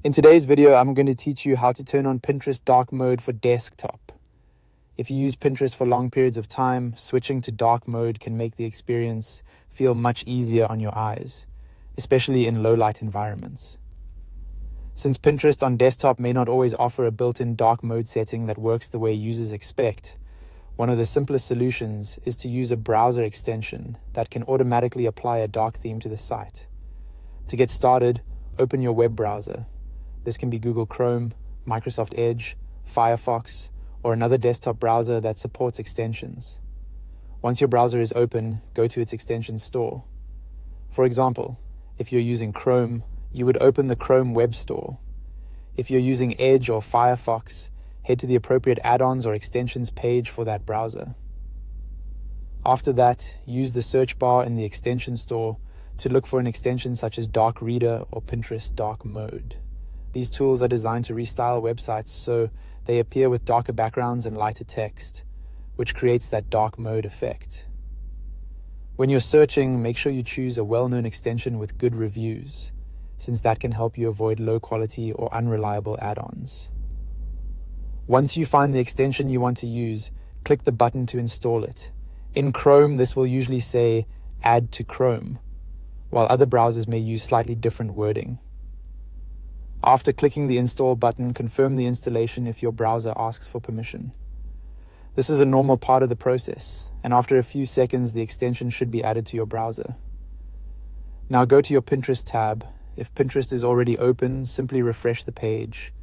In today's video, I'm going to teach you how to turn on Pinterest dark mode for desktop. If you use Pinterest for long periods of time, switching to dark mode can make the experience feel much easier on your eyes, especially in low light environments. Since Pinterest on desktop may not always offer a built-in dark mode setting that works the way users expect, one of the simplest solutions is to use a browser extension that can automatically apply a dark theme to the site. To get started, open your web browser. This can be Google Chrome, Microsoft Edge, Firefox, or another desktop browser that supports extensions. Once your browser is open, go to its extension store. For example, if you're using Chrome, you would open the Chrome Web Store. If you're using Edge or Firefox, head to the appropriate add-ons or extensions page for that browser. After that, use the search bar in the extension store to look for an extension such as Dark Reader or Pinterest Dark Mode. These tools are designed to restyle websites so they appear with darker backgrounds and lighter text, which creates that dark mode effect. When you're searching, make sure you choose a well-known extension with good reviews, since that can help you avoid low-quality or unreliable add-ons. Once you find the extension you want to use, click the button to install it. In Chrome, this will usually say Add to Chrome, while other browsers may use slightly different wording. After clicking the install button, confirm the installation if your browser asks for permission. This is a normal part of the process, and after a few seconds, the extension should be added to your browser. Now go to your Pinterest tab. If Pinterest is already open, simply refresh the page.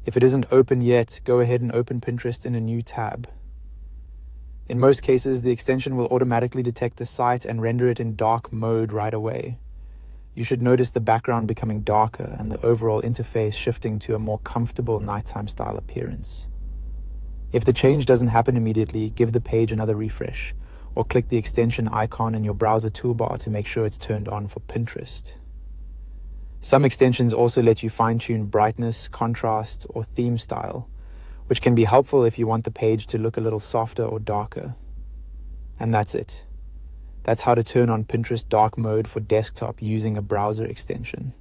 If it isn't open yet, go ahead and open Pinterest in a new tab. In most cases, the extension will automatically detect the site and render it in dark mode right away. You should notice the background becoming darker and the overall interface shifting to a more comfortable nighttime style appearance. If the change doesn't happen immediately, give the page another refresh, or click the extension icon in your browser toolbar to make sure it's turned on for Pinterest. Some extensions also let you fine-tune brightness, contrast, or theme style, which can be helpful if you want the page to look a little softer or darker. And that's it. That's how to turn on Pinterest dark mode for desktop using a browser extension.